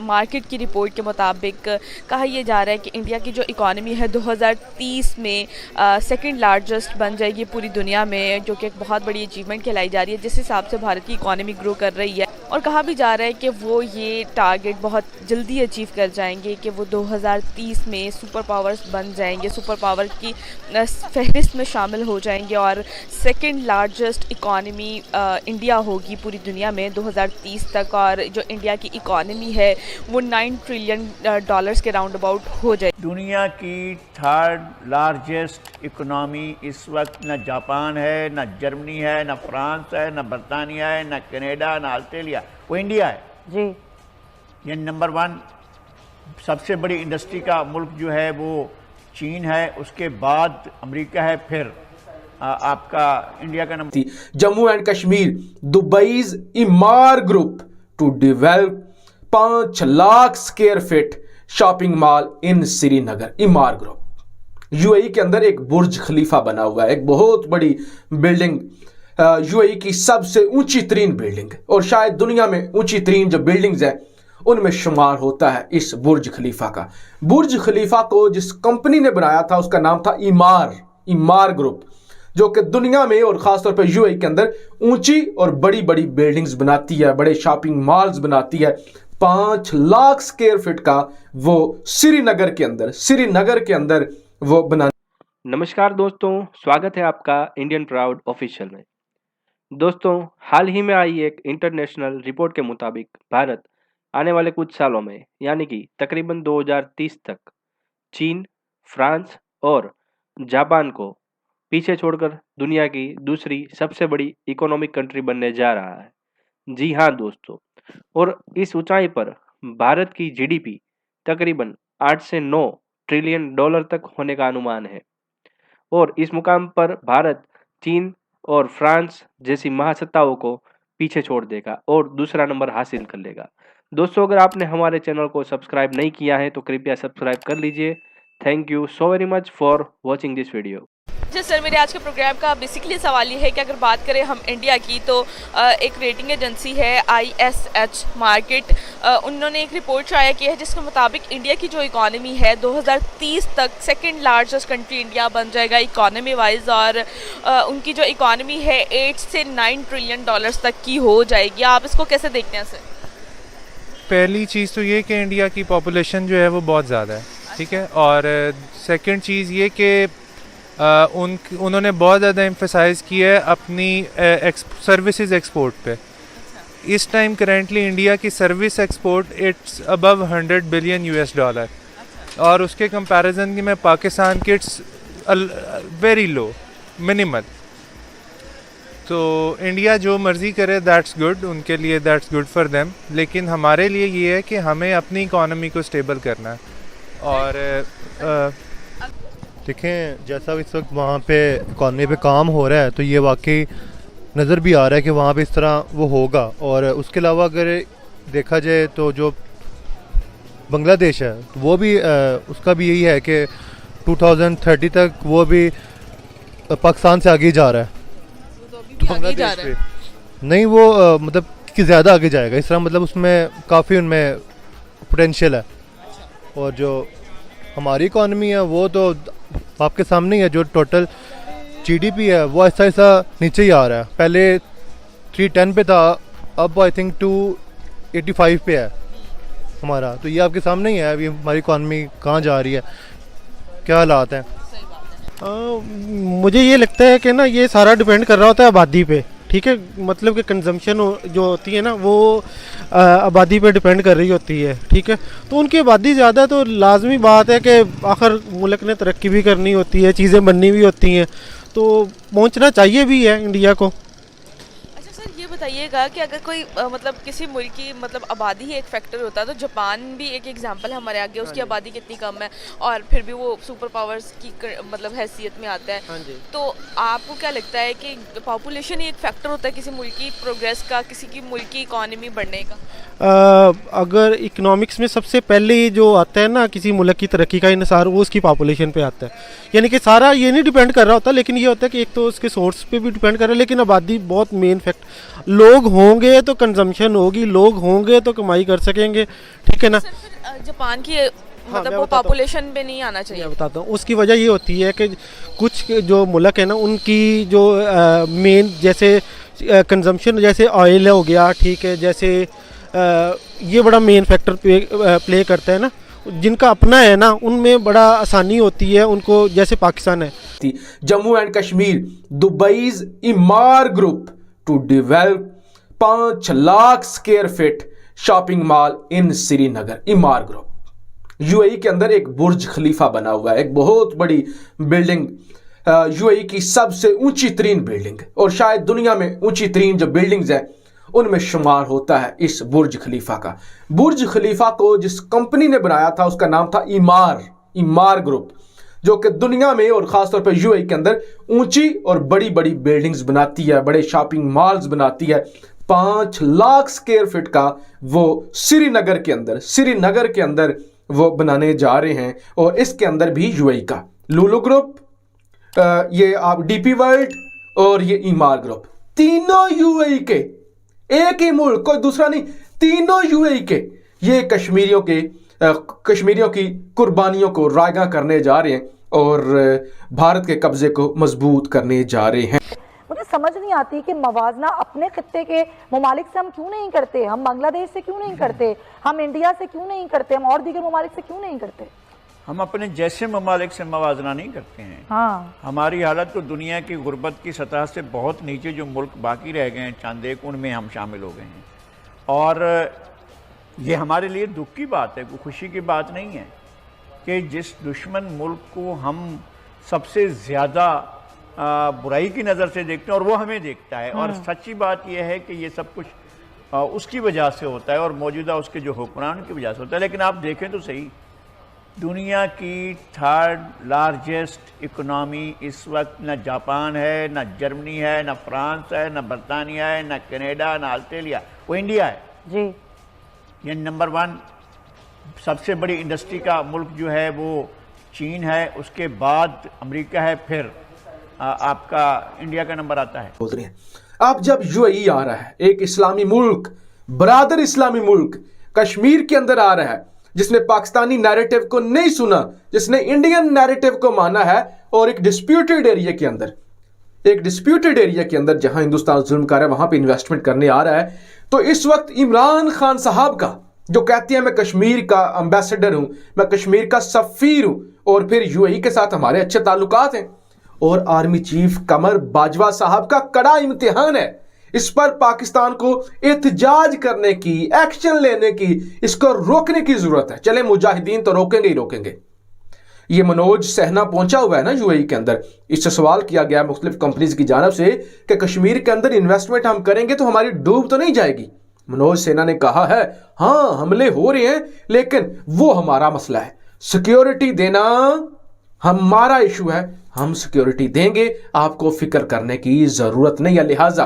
Market की report के मुताबिक कहा यह जा रहा है कि इंडिया की जो इकॉनमी है 2030 में सेकंड लार्जेस्ट बन जाएगी पूरी दुनिया में, जो कि एक बहुत बड़ी अचीवमेंट कहलाई जा रही है जिस हिसाब से भारत की इकॉनमी ग्रो कर रही है। और कहा भी जा रहा है कि वो ये टारगेट बहुत जल्दी अचीव कर जाएंगे कि वो 2030 में सुपर पावर्स बन जाएंगे, सुपर पावर की फहरिस्त में शामिल हो जाएंगे और सेकंड लार्जेस्ट इकॉनमी इंडिया होगी पूरी दुनिया में 2030 तक। और जो इंडिया की इकॉनमी है वो $9 ट्रिलियन के राउंड अबाउट हो जाए। दुनिया की थर्ड लार्जेस्ट इकोनॉमी इस वक्त न जापान है, न जर्मनी है, न फ्रांस है, न बरतानिया है, न कनाडा, न ऑस्ट्रेलिया, वो इंडिया है जी। ये नंबर 1 सबसे बड़ी इंडस्ट्री का मुल्क जो है वो चीन है, उसके बाद अमेरिका है, फिर आपका इंडिया का नंबर। Jammu and Kashmir Dubai's Emaar group to develop 5 lakh square feet shopping mall in Srinagar. Emaar group UAE के अंदर एक बुर्ज खलीफा बना हुआ है, एक बहुत बड़ी बिल्डिंग, यूएई की सबसे ऊंची तरीन बिल्डिंग और शायद दुनिया में ऊंची तरीन जो बिल्डिंग्स हैं उनमें शुमार होता है इस बुर्ज खलीफा का। बुर्ज खलीफा को जिस कंपनी ने बनाया था उसका नाम था इमार ग्रुप, जो कि दुनिया में और ख़ासतौर पर यूएई के अंदर ऊंची और बड़ी बड़ी बिल्डिंग्स बनाती है, बड़े शॉपिंग मॉल्स बनाती है। 5 लाख स्क्वायर फीट का वो श्रीनगर के अंदर वो बना। नमस्कार दोस्तों, स्वागत है आपका इंडियन प्राउड ऑफिशियल में। दोस्तों, हाल ही में आई एक इंटरनेशनल रिपोर्ट के मुताबिक भारत आने वाले कुछ सालों में यानी कि तकरीबन 2030 तक चीन, फ्रांस और जापान को पीछे छोड़कर दुनिया की दूसरी सबसे बड़ी इकोनॉमिक कंट्री बनने जा रहा है। जी हाँ दोस्तों, और इस ऊंचाई पर भारत की जीडीपी तकरीबन 8 से 9 ट्रिलियन डॉलर तक होने का अनुमान है और इस मुकाम पर भारत चीन और फ्रांस जैसी महासत्ताओं को पीछे छोड़ देगा और दूसरा नंबर हासिल कर लेगा। दोस्तों, अगर आपने हमारे चैनल को सब्सक्राइब नहीं किया है तो कृपया सब्सक्राइब कर लीजिए। Thank you so very much for watching this video. जी सर, मेरे आज के प्रोग्राम का बेसिकली सवाल ये है कि अगर बात करें हम इंडिया की तो एक रेटिंग एजेंसी है ISH मार्केट, उन्होंने एक रिपोर्ट शाया की है जिसके मुताबिक इंडिया की जो इकॉनमी है 2030 तक सेकंड लार्जेस्ट कंट्री इंडिया बन जाएगा इकॉनमी वाइज और उनकी जो इकॉनमी है 8 से 9 ट्रिलियन डॉलर्स तक की हो जाएगी। आप इसको कैसे देखते हैं सर? पहली चीज़ तो ये कि इंडिया की पॉपुलेशन जो है वो बहुत ज़्यादा है, ठीक है, और सेकंड चीज़ ये कि उन्होंने बहुत ज़्यादा एम्फेसाइज़ किया है अपनी सर्विसेज एक्सपोर्ट पे। इस टाइम करेंटली इंडिया की service export it's above $100 billion और उसके कंपैरिजन में पाकिस्तान की इट्स वेरी लो, मिनिमल। तो इंडिया जो मर्ज़ी करे दैट्स गुड, उनके लिए दैट्स गुड फॉर देम, लेकिन हमारे लिए ये है कि हमें अपनी इकॉनमी को स्टेबल करना है। और देखें, जैसा इस वक्त वहाँ पे इकॉनमी पे काम हो रहा है तो ये वाकई नज़र भी आ रहा है कि वहाँ पे इस तरह वो होगा। और उसके अलावा अगर देखा जाए तो जो बांग्लादेश है वो भी उसका भी यही है कि 2030 तक वो भी पाकिस्तान से आगे जा रहा है। तो बांग्लादेश पे नहीं, वो मतलब कि ज़्यादा आगे जाएगा इस तरह, मतलब उसमें काफ़ी उनमें पोटेंशियल है। और जो हमारी इकॉनमी है वो तो आपके सामने ही है, जो टोटल जीडीपी है वो ऐसा ऐसा नीचे ही आ रहा है। पहले 310 पे था, अब आई थिंक 285 पे है हमारा। तो ये आपके सामने ही है अभी हमारी इकॉनमी कहाँ जा रही है, क्या हालात हैं। मुझे ये लगता है कि ना ये सारा डिपेंड कर रहा होता है आबादी पे, ठीक है, मतलब कि कंजम्पशन जो होती है ना वो आबादी पे डिपेंड कर रही होती है, ठीक है। तो उनकी आबादी ज़्यादा है तो लाजमी बात है कि आखिर मुल्क ने तरक्की भी करनी होती है, चीज़ें बननी भी होती हैं, तो पहुंचना चाहिए भी है इंडिया को। अच्छा सर, ये बताइएगा कि अगर कोई मतलब किसी मुल्क की मतलब आबादी ही एक फैक्टर होता है तो जापान भी एक एग्जांपल है हमारे आगे, उसकी आबादी कितनी कम है और फिर भी वो सुपर पावर्स की मतलब हैसियत में आता है। तो आपको क्या लगता है कि पॉपुलेशन ही एक फैक्टर होता है किसी मुल्क की प्रोग्रेस का, किसी की मुल्क की इकॉनमी बढ़ने का? अगर इकोनॉमिक्स में सबसे पहले जो आता है ना किसी मुल्क की तरक्की का इन्हिसार, वो उसकी पॉपुलेशन पे आता है। यानी कि सारा ये नहीं डिपेंड कर रहा होता, लेकिन ये होता है कि एक तो उसके सोर्स पे भी डिपेंड कर रहा है, लेकिन आबादी बहुत मेन फैक्ट। लोग होंगे तो कंजम्पशन होगी, लोग होंगे तो कमाई कर सकेंगे, ठीक है ना। जापान की मैं मतलब वो बताता हूँ। पॉपुलेशन पे नहीं आना चाहिए। मैं बताता हूँ उसकी वजह ये होती है कि कुछ जो मुल्क है ना उनकी जो मेन जैसे कंजम्पशन जैसे ऑयल हो गया, ठीक है, जैसे ये बड़ा मेन फैक्टर प्ले करता है ना, जिनका अपना है ना उनमें बड़ा आसानी होती है उनको, जैसे पाकिस्तान है। Jammu and Kashmir Dubai's Emaar group to develop 5 lakh square feet shopping mall in Srinagar. Emaar group UAE के अंदर एक बुर्ज खलीफा बना हुआ है, एक बहुत बड़ी बिल्डिंग, यूएई की सबसे ऊंची तरीन बिल्डिंग और शायद दुनिया में ऊंची तरीन जो बिल्डिंग्स हैं उनमें शुमार होता है इस बुर्ज खलीफा का। बुर्ज खलीफा को जिस कंपनी ने बनाया था उसका नाम था इमार ग्रुप, जो कि दुनिया में और ख़ासतौर पर यूएई के अंदर ऊंची और बड़ी बड़ी बिल्डिंग्स बनाती है, बड़े शॉपिंग मॉल्स बनाती है। 5 लाख स्क्वायर फीट का वो श्रीनगर के अंदर वो बनाने जा रहे हैं और इसके अंदर भी यूएई का लुलु ग्रुप, ये आप डीपी वर्ल्ड और ये इमार ग्रुप, तीनों यूएई के, एक ही मुल्क कोई दूसरा नहीं, तीनों यूएई के ये कश्मीरियों की कुर्बानियों को रायगा करने जा रहे हैं और भारत के कब्जे को मजबूत करने जा रहे हैं। मुझे समझ नहीं आती कि मवाजना अपने खित्ते के ममालिक से हम क्यों नहीं करते, हम बांग्लादेश से क्यों नहीं करते, हम इंडिया से क्यों नहीं करते, हम और दीगर ममालिक से क्यों नहीं करते। हम अपने जैसे ममालिक से मवाजना नहीं करते हैं। हाँ, हमारी हालत तो दुनिया की गुर्बत की सतह से बहुत नीचे, जो मुल्क बाकी रह गए हैं चंद एक, उनमें हम शामिल हो गए हैं। और ये हमारे लिए दुख की बात है, कोई खुशी की बात नहीं है कि जिस दुश्मन मुल्क को हम सबसे ज़्यादा बुराई की नज़र से देखते हैं और वो हमें देखता है। और सच्ची बात यह है कि ये सब कुछ उसकी वजह से होता है और मौजूदा उसके जो हुक्मरान की वजह से होता है। लेकिन आप देखें तो सही, दुनिया की 3rd लार्जेस्ट इकोनॉमी इस वक्त न जापान है, न जर्मनी है, न फ्रांस है, न बरतानिया है, न कनाडा, न ऑस्ट्रेलिया, वो इंडिया है जी। ये नंबर 1 सबसे बड़ी इंडस्ट्री का मुल्क जो है वो चीन है, उसके बाद अमेरिका है, फिर आपका इंडिया का नंबर आता है। बोल रहे हैं अब जब यूएई आ रहा है, एक इस्लामी मुल्क, बरादर इस्लामी मुल्क कश्मीर के अंदर आ रहा है, जिसने पाकिस्तानी नैरेटिव को नहीं सुना, जिसने इंडियन नैरेटिव को माना है और एक डिस्प्यूटेड एरिया के अंदर जहां हिंदुस्तान जुल्म कर रहा है वहां पे इन्वेस्टमेंट करने आ रहा है। तो इस वक्त इमरान खान साहब का जो कहते हैं मैं कश्मीर का एम्बेसडर हूं, मैं कश्मीर का सफीर हूं और फिर यूएई के साथ हमारे अच्छे ताल्लुकात हैं, और आर्मी चीफ कमर बाजवा साहब का कड़ा इम्तिहान है। इस पर पाकिस्तान को एहतजाज करने की, एक्शन लेने की, इसको रोकने की जरूरत है। चले मुजाहिदीन तो रोकेंगे ही रोकेंगे। ये मनोज सहना पहुंचा हुआ है ना यूएई के अंदर, इससे सवाल किया गया मुख्तलिफ कंपनीज की जानब से कि कश्मीर के अंदर इन्वेस्टमेंट हम करेंगे तो हमारी डूब तो नहीं जाएगी। मनोज सेना ने कहा है हाँ हमले हो रहे हैं लेकिन वो हमारा मसला है, सिक्योरिटी देना हमारा इशू है, हम सिक्योरिटी देंगे, आपको फिक्र करने की जरूरत नहीं है। लिहाजा